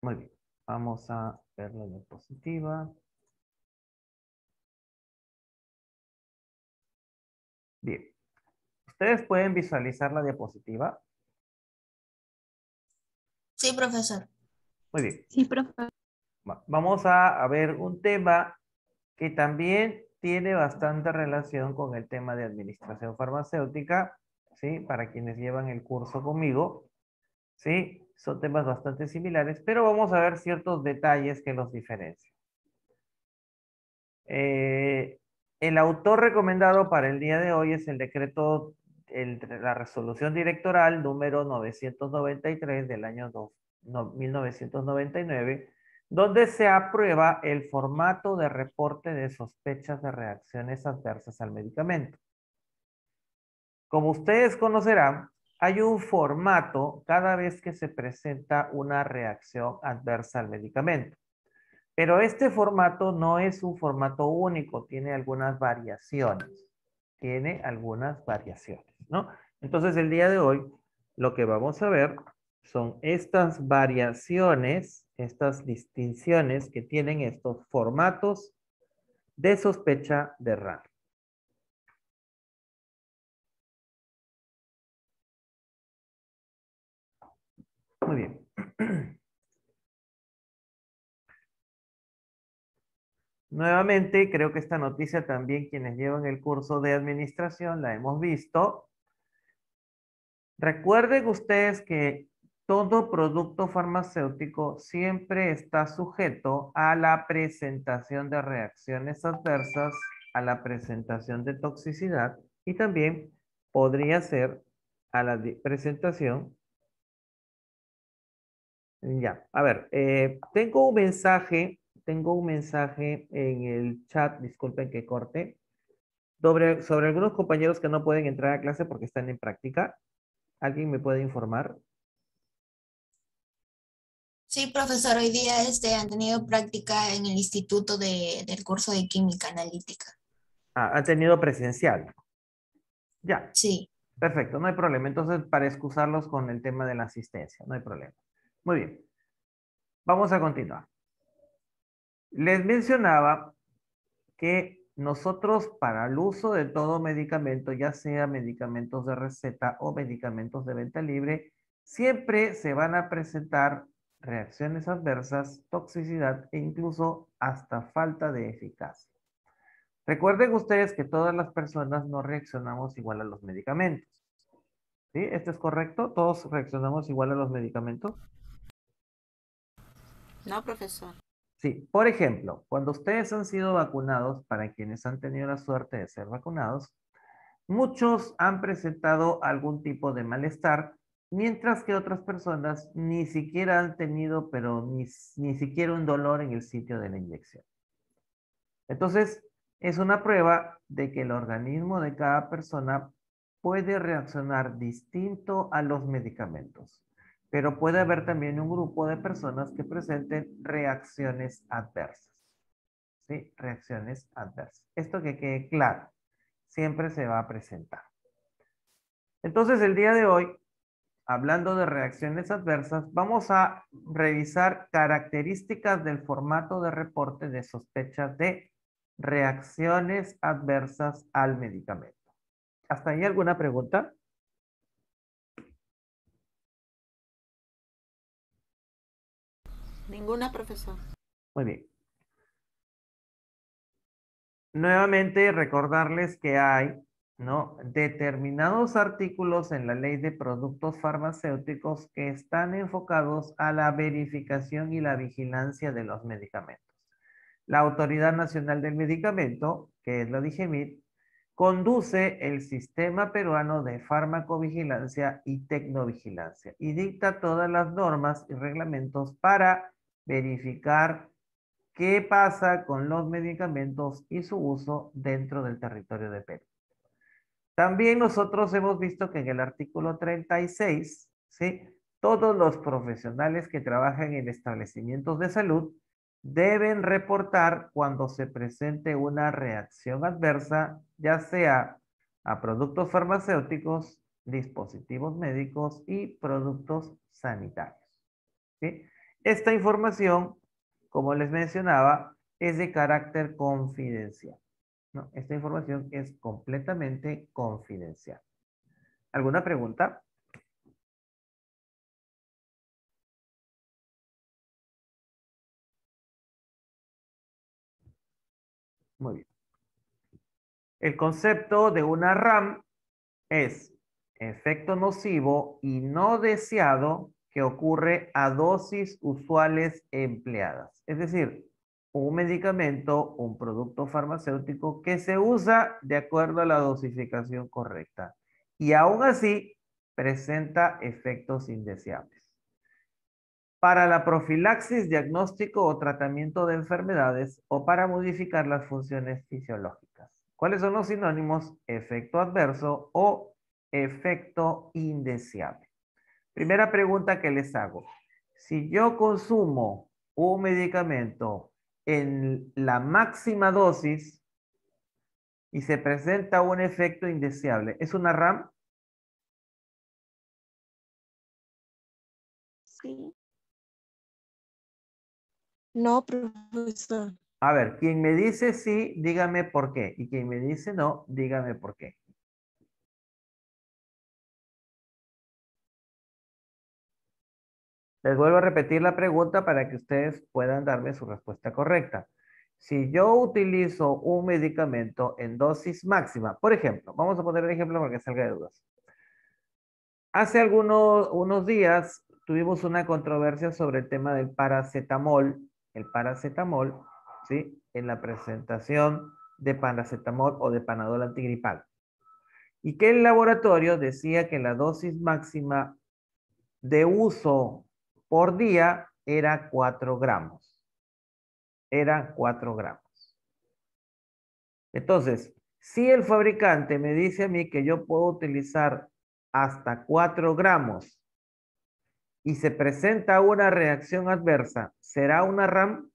Muy bien. Vamos a ver la diapositiva. Bien. ¿Ustedes pueden visualizar la diapositiva? Sí, profesor. Muy bien. Sí, profe. Vamos a ver un tema que también tiene bastante relación con el tema de administración farmacéutica, ¿sí? Para quienes llevan el curso conmigo, ¿sí? Son temas bastante similares, pero vamos a ver ciertos detalles que los diferencian. Eh, el autor recomendado para el día de hoy es el decreto, la resolución directoral número 993 del año 1999, donde se aprueba el formato de reporte de sospechas de reacciones adversas al medicamento. Como ustedes conocerán, hay un formato cada vez que se presenta una reacción adversa al medicamento. Pero este formato no es un formato único, tiene algunas variaciones. Tiene algunas variaciones, ¿no? Entonces, el día de hoy, lo que vamos a ver son estas variaciones, estas distinciones que tienen estos formatos de sospecha de RAR. Muy bien. Nuevamente, creo que esta noticia también quienes llevan el curso de administración la hemos visto. Recuerden ustedes que todo producto farmacéutico siempre está sujeto a la presentación de reacciones adversas, a la presentación de toxicidad y también podría ser a la presentación. Ya, a ver, tengo un mensaje en el chat, disculpen que corte, sobre algunos compañeros que no pueden entrar a clase porque están en práctica. ¿Alguien me puede informar? Sí, profesor, hoy día han tenido práctica en el instituto del curso de química analítica. Ah, han tenido presencial. Ya, Sí. perfecto, no hay problema. Entonces, para excusarlos con el tema de la asistencia, no hay problema. Muy bien, vamos a continuar. Les mencionaba que nosotros para el uso de todo medicamento, ya sea medicamentos de receta o medicamentos de venta libre, siempre se van a presentar reacciones adversas, toxicidad e incluso hasta falta de eficacia. Recuerden ustedes que todas las personas no reaccionamos igual a los medicamentos. ¿Sí? ¿Esto es correcto? ¿Todos reaccionamos igual a los medicamentos? No, profesor. Sí. Por ejemplo, cuando ustedes han sido vacunados, para quienes han tenido la suerte de ser vacunados, muchos han presentado algún tipo de malestar, mientras que otras personas ni siquiera han tenido, pero ni siquiera un dolor en el sitio de la inyección. Entonces, es una prueba de que el organismo de cada persona puede reaccionar distinto a los medicamentos, pero puede haber también un grupo de personas que presenten reacciones adversas. ¿Sí? Reacciones adversas. Esto que quede claro, siempre se va a presentar. Entonces, el día de hoy, hablando de reacciones adversas, vamos a revisar características del formato de reporte de sospechas de reacciones adversas al medicamento. ¿Hasta ahí alguna pregunta? Ninguna, profesor. Muy bien. Nuevamente recordarles que hay, ¿no? Determinados artículos en la ley de productos farmacéuticos que están enfocados a la verificación y la vigilancia de los medicamentos. La Autoridad Nacional del Medicamento, que es la DIGEMIT, conduce el sistema peruano de farmacovigilancia y tecnovigilancia y dicta todas las normas y reglamentos para verificar qué pasa con los medicamentos y su uso dentro del territorio de Perú. También nosotros hemos visto que en el artículo 36, ¿sí? Todos los profesionales que trabajan en establecimientos de salud deben reportar cuando se presente una reacción adversa, ya sea a productos farmacéuticos, dispositivos médicos y productos sanitarios. ¿Sí? Esta información, como les mencionaba, es de carácter confidencial, ¿no? Esta información es completamente confidencial. ¿Alguna pregunta? Muy bien. El concepto de una RAM es efecto nocivo y no deseado que ocurre a dosis usuales empleadas. Es decir, un medicamento, un producto farmacéutico que se usa de acuerdo a la dosificación correcta y aún así presenta efectos indeseables. Para la profilaxis, diagnóstico o tratamiento de enfermedades o para modificar las funciones fisiológicas. ¿Cuáles son los sinónimos? Efecto adverso o efecto indeseable. Primera pregunta que les hago. Si yo consumo un medicamento en la máxima dosis y se presenta un efecto indeseable, ¿es una RAM? Sí. No, profesor. A ver, quien me dice sí, dígame por qué. Y quien me dice no, dígame por qué. Les vuelvo a repetir la pregunta para que ustedes puedan darme su respuesta correcta. Si yo utilizo un medicamento en dosis máxima, por ejemplo, vamos a poner el ejemplo para que salga de dudas. Hace unos días tuvimos una controversia sobre el tema del paracetamol. El paracetamol, ¿sí? En la presentación de paracetamol o de panadol antigripal. Y que el laboratorio decía que la dosis máxima de uso por día era 4 gramos. Eran 4 gramos. Entonces, si el fabricante me dice a mí que yo puedo utilizar hasta 4 gramos y se presenta una reacción adversa, ¿será una RAM?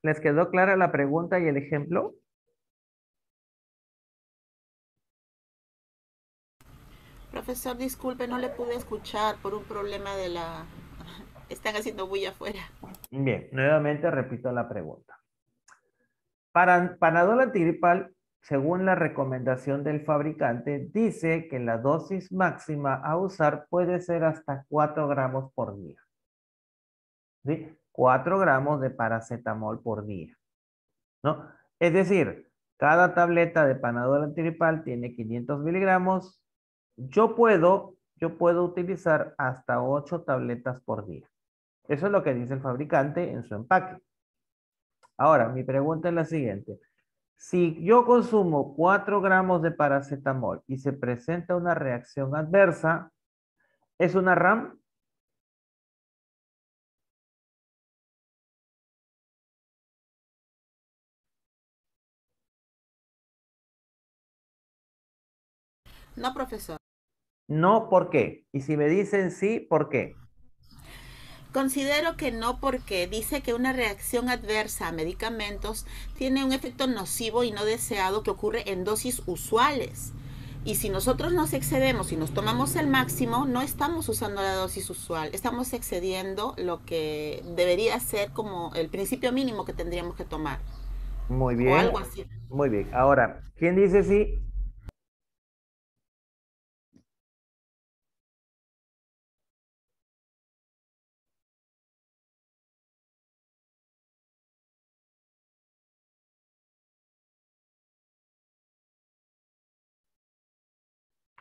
¿Les quedó clara la pregunta y el ejemplo? Profesor, disculpe, no le pude escuchar por un problema de la... Están haciendo bulla afuera. Bien, nuevamente repito la pregunta. Para Panadol antigripal, según la recomendación del fabricante, dice que la dosis máxima a usar puede ser hasta 4 gramos por día. ¿Sí? 4 gramos de paracetamol por día, ¿no? Es decir, cada tableta de Panadol antigripal tiene 500 miligramos. Yo puedo utilizar hasta 8 tabletas por día. Eso es lo que dice el fabricante en su empaque. Ahora, mi pregunta es la siguiente. Si yo consumo 4 gramos de paracetamol y se presenta una reacción adversa, ¿es una RAM? No, profesor. No, ¿por qué? Y si me dicen sí, ¿por qué? Considero que no porque dice que una reacción adversa a medicamentos tiene un efecto nocivo y no deseado que ocurre en dosis usuales. Y si nosotros nos excedemos y nos tomamos el máximo, no estamos usando la dosis usual, estamos excediendo lo que debería ser como el principio mínimo que tendríamos que tomar, Muy o bien, algo así. muy bien. Ahora, ¿quién dice sí?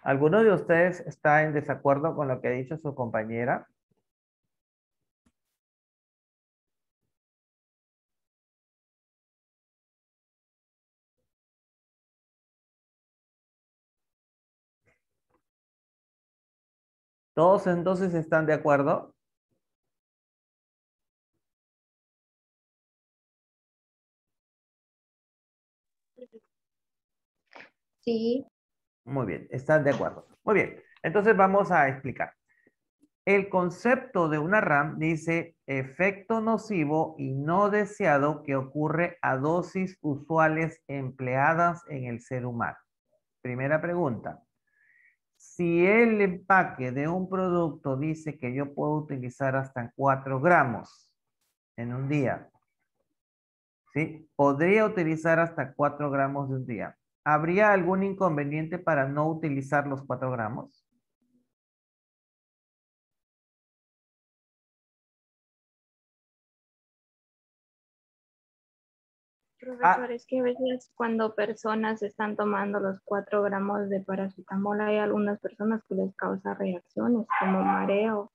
¿Alguno de ustedes está en desacuerdo con lo que ha dicho su compañera? ¿Todos entonces están de acuerdo? Sí. Muy bien, están de acuerdo. Muy bien, entonces vamos a explicar. El concepto de una RAM dice efecto nocivo y no deseado que ocurre a dosis usuales empleadas en el ser humano. Primera pregunta. Si el empaque de un producto dice que yo puedo utilizar hasta 4 gramos en un día, ¿sí? Podría utilizar hasta 4 gramos de un día. ¿Habría algún inconveniente para no utilizar los 4 gramos? Profesor, es que a veces cuando personas están tomando los 4 gramos de paracetamol, hay algunas personas que les causa reacciones como mareo.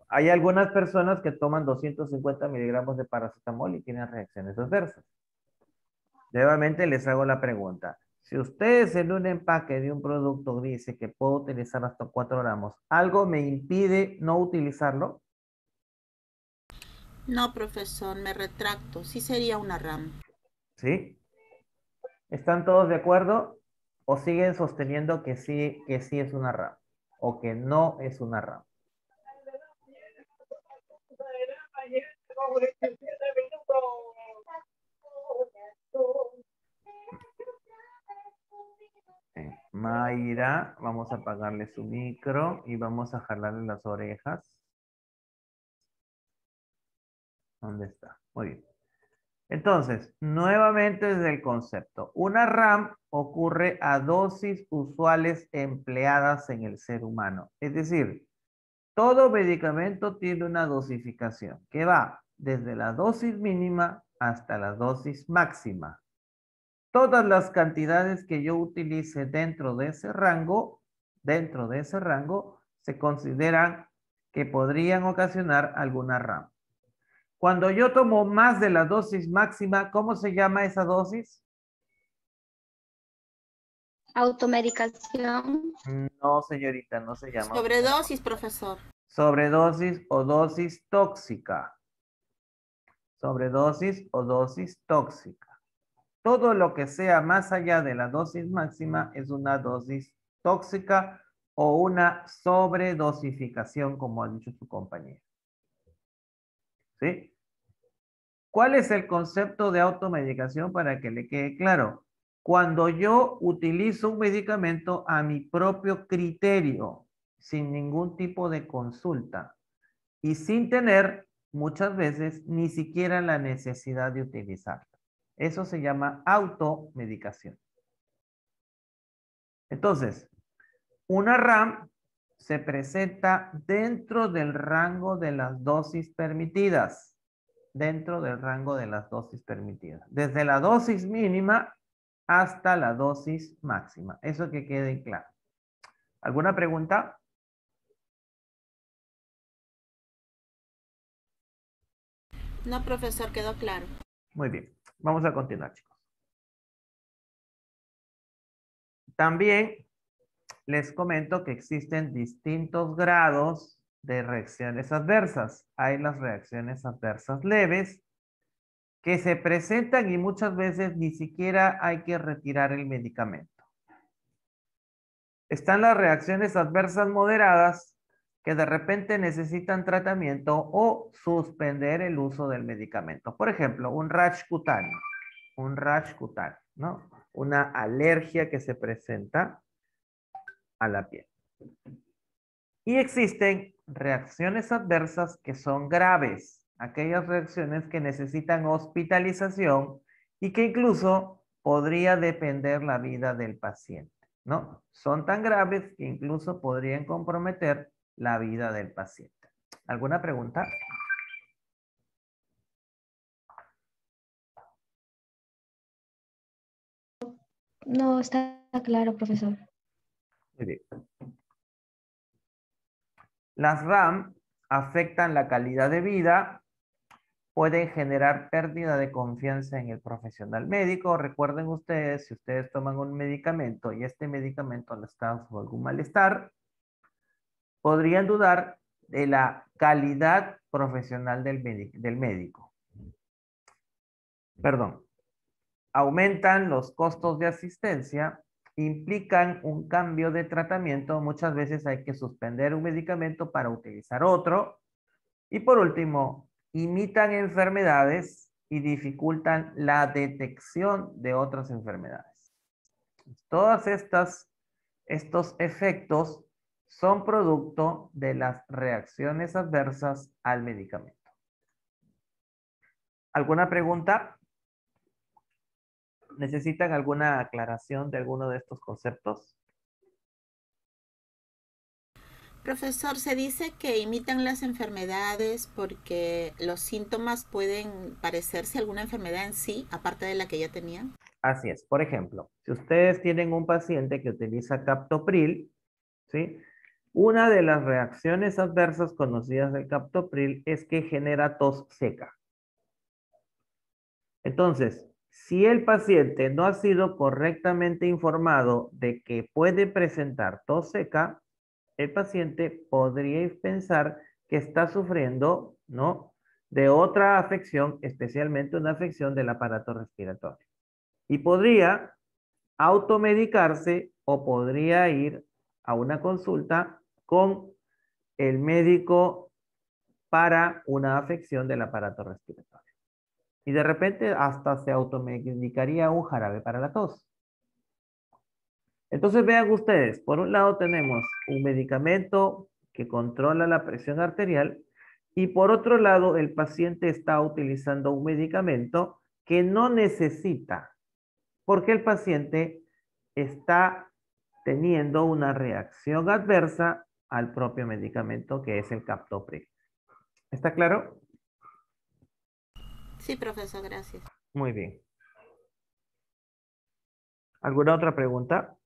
Hay algunas personas que toman 250 miligramos de paracetamol y tienen reacciones adversas. Nuevamente les hago la pregunta. Si ustedes en un empaque de un producto dice que puedo utilizar hasta 4 gramos, ¿algo me impide no utilizarlo? No, profesor, me retracto. Sí sería una RAM. ¿Sí? ¿Están todos de acuerdo? ¿O siguen sosteniendo que sí es una RAM? ¿O que no es una RAM? Mayra, vamos a apagarle su micro y vamos a jalarle las orejas. ¿Dónde está? Muy bien. Entonces, nuevamente desde el concepto. Una RAM ocurre a dosis usuales empleadas en el ser humano. Es decir, todo medicamento tiene una dosificación que va desde la dosis mínima hasta la dosis máxima. Todas las cantidades que yo utilice dentro de ese rango, se consideran que podrían ocasionar alguna RAM. Cuando yo tomo más de la dosis máxima, ¿cómo se llama esa dosis? Automedicación. No, señorita, no se llama. Sobredosis, profesor. Sobredosis o dosis tóxica. Sobredosis o dosis tóxica. Todo lo que sea más allá de la dosis máxima es una dosis tóxica o una sobredosificación, como ha dicho su compañero. ¿Sí? ¿Cuál es el concepto de automedicación para que le quede claro? Cuando yo utilizo un medicamento a mi propio criterio, sin ningún tipo de consulta y sin tener muchas veces ni siquiera la necesidad de utilizarlo. Eso se llama automedicación. Entonces, una RAM se presenta dentro del rango de las dosis permitidas. Dentro del rango de las dosis permitidas. Desde la dosis mínima hasta la dosis máxima. Eso que quede claro. ¿Alguna pregunta? No, profesor, quedó claro. Muy bien. Vamos a continuar, chicos. También les comento que existen distintos grados de reacciones adversas. Hay las reacciones adversas leves que se presentan y muchas veces ni siquiera hay que retirar el medicamento. Están las reacciones adversas moderadas que de repente necesitan tratamiento o suspender el uso del medicamento. Por ejemplo, un rash cutáneo, ¿no? Una alergia que se presenta a la piel. Y existen reacciones adversas que son graves, aquellas reacciones que necesitan hospitalización y que incluso podría depender la vida del paciente, ¿no? Son tan graves que incluso podrían comprometer la vida del paciente. ¿Alguna pregunta? No, está claro, profesor. Muy bien. Las RAM afectan la calidad de vida, pueden generar pérdida de confianza en el profesional médico. Recuerden ustedes, si ustedes toman un medicamento y este medicamento les causa algún malestar, podrían dudar de la calidad profesional del médico. Perdón. Aumentan los costos de asistencia implican un cambio de tratamiento, muchas veces hay que suspender un medicamento para utilizar otro. Y por último, imitan enfermedades y dificultan la detección de otras enfermedades. Todas estos efectos son producto de las reacciones adversas al medicamento. ¿Alguna pregunta? ¿Necesitan alguna aclaración de alguno de estos conceptos? Profesor, se dice que imitan las enfermedades porque los síntomas pueden parecerse a alguna enfermedad en sí, aparte de la que ya tenían. Así es. Por ejemplo, si ustedes tienen un paciente que utiliza captopril, ¿sí? Una de las reacciones adversas conocidas del captopril es que genera tos seca. Entonces, si el paciente no ha sido correctamente informado de que puede presentar tos seca, el paciente podría pensar que está sufriendo, ¿no?, de otra afección, especialmente una afección del aparato respiratorio. Y podría automedicarse o podría ir a una consulta con el médico para una afección del aparato respiratorio. Y de repente hasta se automedicaría un jarabe para la tos. Entonces vean ustedes, por un lado tenemos un medicamento que controla la presión arterial y por otro lado el paciente está utilizando un medicamento que no necesita, porque el paciente está teniendo una reacción adversa al propio medicamento que es el captopril. ¿Está claro? Sí, profesor, gracias. Muy bien. ¿Alguna otra pregunta?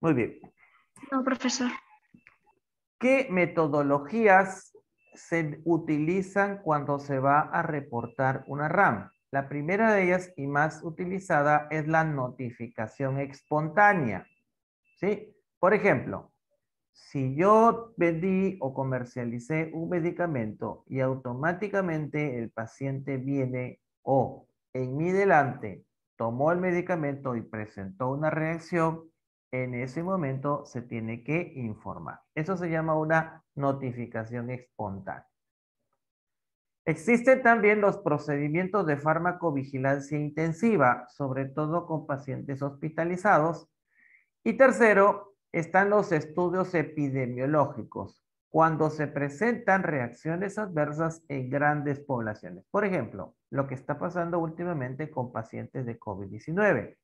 Muy bien. No, profesor. ¿Qué metodologías se utilizan cuando se va a reportar una RAM? La primera de ellas y más utilizada es la notificación espontánea. ¿Sí? Por ejemplo, si yo vendí o comercialicé un medicamento y automáticamente el paciente viene o en mi delante tomó el medicamento y presentó una reacción, en ese momento se tiene que informar. Eso se llama una notificación espontánea. Existen también los procedimientos de farmacovigilancia intensiva, sobre todo con pacientes hospitalizados. Y tercero, están los estudios epidemiológicos, cuando se presentan reacciones adversas en grandes poblaciones. Por ejemplo, lo que está pasando últimamente con pacientes de COVID-19,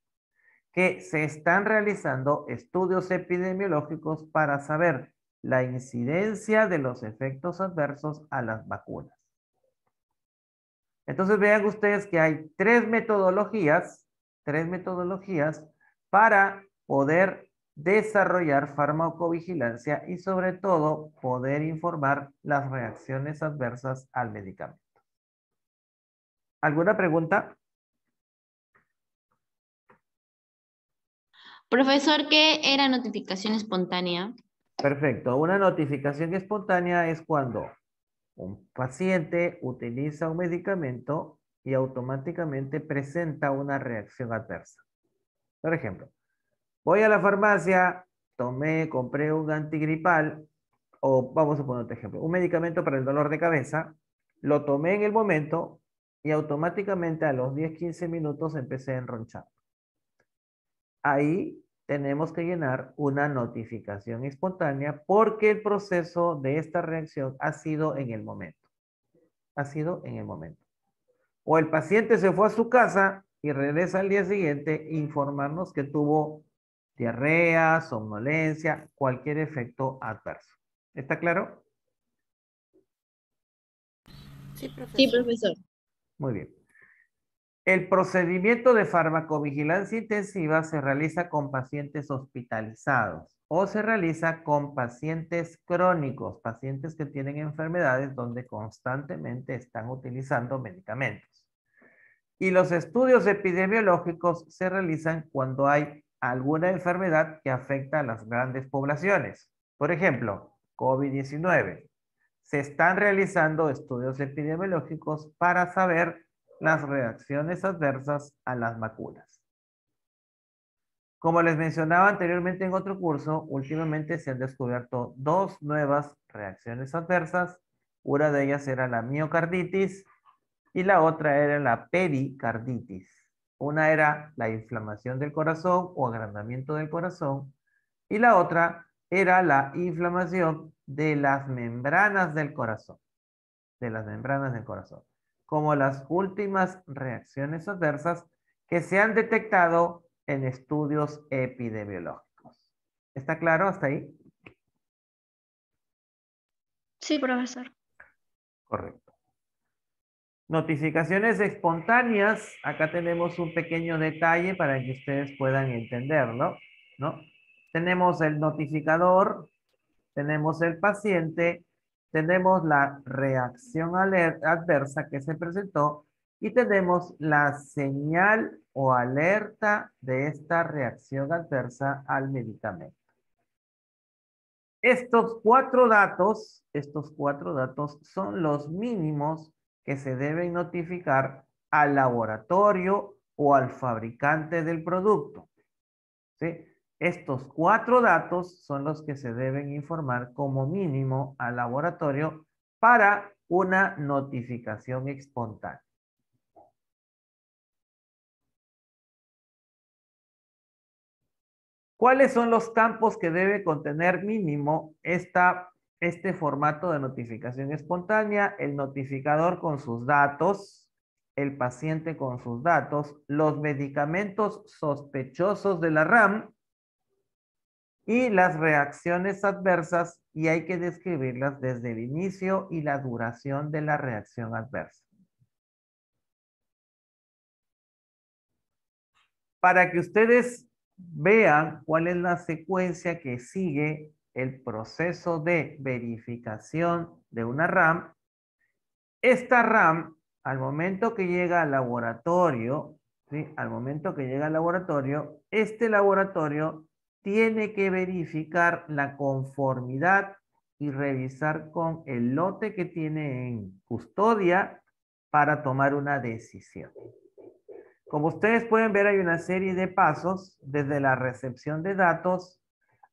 que se están realizando estudios epidemiológicos para saber la incidencia de los efectos adversos a las vacunas. Entonces vean ustedes que hay tres metodologías para poder desarrollar farmacovigilancia y sobre todo poder informar las reacciones adversas al medicamento. ¿Alguna pregunta? Profesor, ¿qué era notificación espontánea? Perfecto. Una notificación espontánea es cuando un paciente utiliza un medicamento y automáticamente presenta una reacción adversa. Por ejemplo, voy a la farmacia, compré un antigripal, o vamos a poner otro ejemplo, un medicamento para el dolor de cabeza, lo tomé en el momento y automáticamente a los 10-15 minutos empecé a enronchar. Ahí tenemos que llenar una notificación espontánea porque el proceso de esta reacción ha sido en el momento. Ha sido en el momento. O el paciente se fue a su casa y regresa al día siguiente informarnos que tuvo diarrea, somnolencia, cualquier efecto adverso. ¿Está claro? Sí, profesor. Sí, profesor. Muy bien. El procedimiento de farmacovigilancia intensiva se realiza con pacientes hospitalizados o se realiza con pacientes crónicos, pacientes que tienen enfermedades donde constantemente están utilizando medicamentos. Y los estudios epidemiológicos se realizan cuando hay alguna enfermedad que afecta a las grandes poblaciones. Por ejemplo, COVID-19. se están realizando estudios epidemiológicos para saber las reacciones adversas a las vacunas. Como les mencionaba anteriormente en otro curso, últimamente se han descubierto dos nuevas reacciones adversas. Una de ellas era la miocarditis y la otra era la pericarditis. Una era la inflamación del corazón o agrandamiento del corazón y la otra era la inflamación de las membranas del corazón. De las membranas del corazón. Como las últimas reacciones adversas que se han detectado en estudios epidemiológicos. ¿Está claro hasta ahí? Sí, profesor. Correcto. Notificaciones espontáneas. Acá tenemos un pequeño detalle para que ustedes puedan entenderlo, ¿no? Tenemos el notificador, tenemos el paciente, tenemos la reacción adversa que se presentó y tenemos la señal o alerta de esta reacción adversa al medicamento. Estos cuatro datos son los mínimos que se deben notificar al laboratorio o al fabricante del producto. ¿Sí? Estos cuatro datos son los que se deben informar como mínimo al laboratorio para una notificación espontánea. ¿Cuáles son los campos que debe contener mínimo este formato de notificación espontánea? El notificador con sus datos, el paciente con sus datos, los medicamentos sospechosos de la RAM y las reacciones adversas, y hay que describirlas desde el inicio y la duración de la reacción adversa. Para que ustedes vean cuál es la secuencia que sigue el proceso de verificación de una RAM, esta RAM, al momento que llega al laboratorio, ¿sí? Al momento que llega al laboratorio, este laboratorio tiene que verificar la conformidad y revisar con el lote que tiene en custodia para tomar una decisión. Como ustedes pueden ver, hay una serie de pasos desde la recepción de datos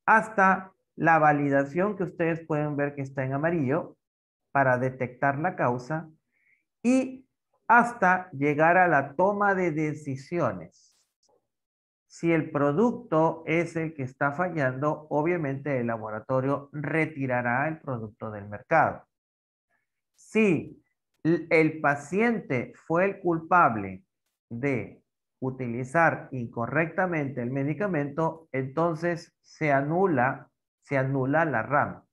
hasta la validación, que ustedes pueden ver que está en amarillo, para detectar la causa, y hasta llegar a la toma de decisiones. Si el producto es el que está fallando, obviamente el laboratorio retirará el producto del mercado. Si el paciente fue el culpable de utilizar incorrectamente el medicamento, entonces se anula la RAM,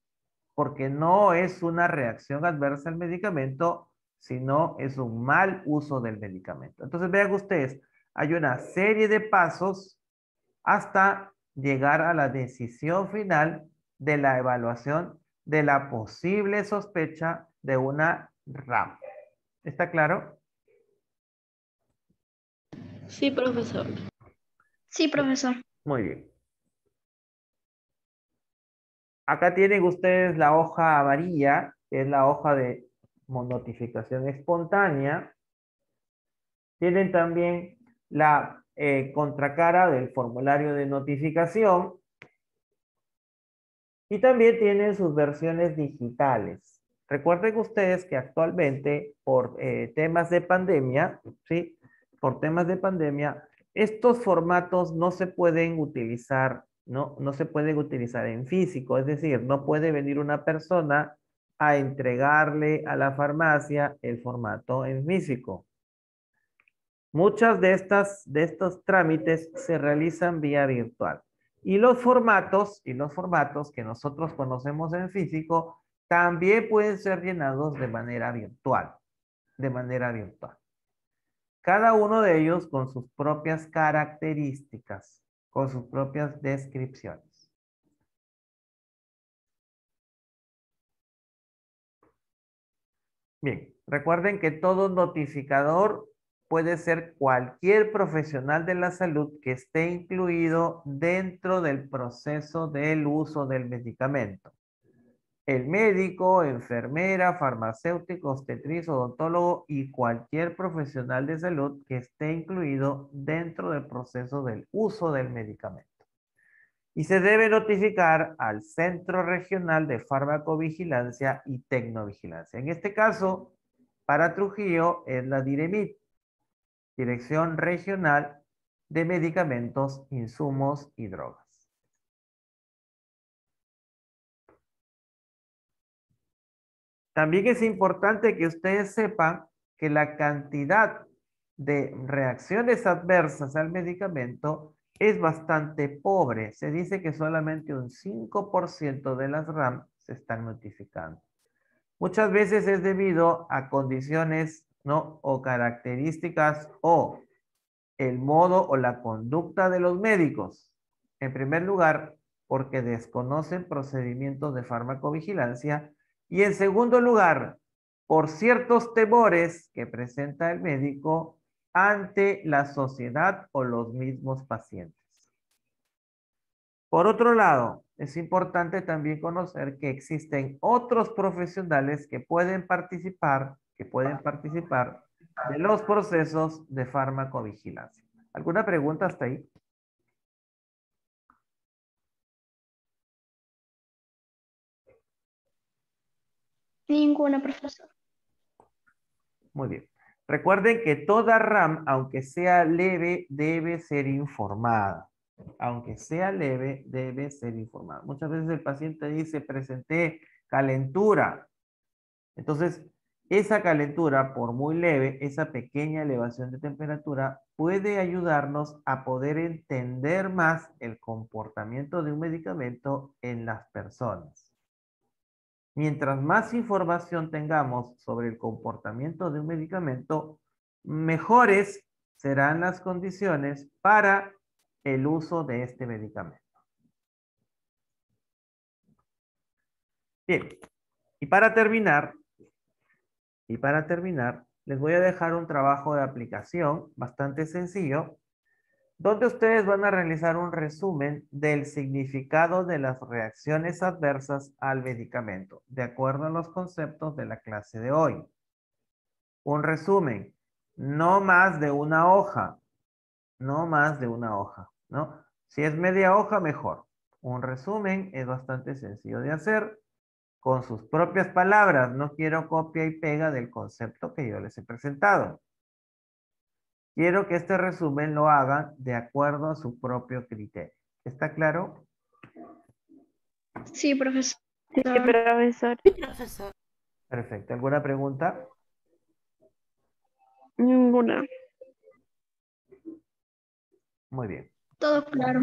porque no es una reacción adversa al medicamento, sino es un mal uso del medicamento. Entonces vean ustedes, hay una serie de pasos hasta llegar a la decisión final de la evaluación de la posible sospecha de una RAM. ¿Está claro? Sí, profesor. Sí, profesor. Muy bien. Acá tienen ustedes la hoja amarilla, que es la hoja de notificación espontánea. Tienen también la contracara del formulario de notificación. Y también tienen sus versiones digitales. Recuerden ustedes que actualmente, por temas de pandemia, ¿sí? Por temas de pandemia, estos formatos no se pueden utilizar, no se pueden utilizar en físico. Es decir, no puede venir una persona a entregarle a la farmacia el formato en físico. Muchas de estos trámites se realizan vía virtual. Y los formatos que nosotros conocemos en físico también pueden ser llenados de manera virtual. Cada uno de ellos con sus propias características, con sus propias descripciones. Bien, recuerden que todo notificador puede ser cualquier profesional de la salud que esté incluido dentro del proceso del uso del medicamento. el médico, enfermera, farmacéutico, obstetriz, odontólogo y cualquier profesional de salud que esté incluido dentro del proceso del uso del medicamento. Y se debe notificar al Centro Regional de Farmacovigilancia y Tecnovigilancia. En este caso, para Trujillo es la DIREMIT, Dirección Regional de Medicamentos, Insumos y Drogas. También es importante que ustedes sepan que la cantidad de reacciones adversas al medicamento es bastante pobre. Se dice que solamente un 5% de las RAM se están notificando. Muchas veces es debido a condiciones, ¿no? O características o el modo o la conducta de los médicos. En primer lugar, porque desconocen procedimientos de farmacovigilancia. Y en segundo lugar, por ciertos temores que presenta el médico ante la sociedad o los mismos pacientes. Por otro lado, es importante también conocer que existen otros profesionales que pueden participar de los procesos de farmacovigilancia. ¿Alguna pregunta hasta ahí? Ninguna, profesor. Muy bien. Recuerden que toda RAM, aunque sea leve, debe ser informada. Aunque sea leve, debe ser informada. Muchas veces el paciente dice, presenté calentura. Entonces, esa calentura, por muy leve, esa pequeña elevación de temperatura, puede ayudarnos a poder entender más el comportamiento de un medicamento en las personas. Mientras más información tengamos sobre el comportamiento de un medicamento, mejores serán las condiciones para el uso de este medicamento. Bien, y para terminar, les voy a dejar un trabajo de aplicación bastante sencillo, donde ustedes van a realizar un resumen del significado de las reacciones adversas al medicamento, de acuerdo a los conceptos de la clase de hoy. Un resumen, no más de una hoja, ¿no? Si es media hoja, mejor. Un resumen es bastante sencillo de hacer con sus propias palabras. No quiero copia y pega del concepto que yo les he presentado. Quiero que este resumen lo hagan de acuerdo a su propio criterio. ¿Está claro? Sí, profesor. Sí, profesor. Sí, profesor. Perfecto. ¿Alguna pregunta? Ninguna. Muy bien. Todo claro.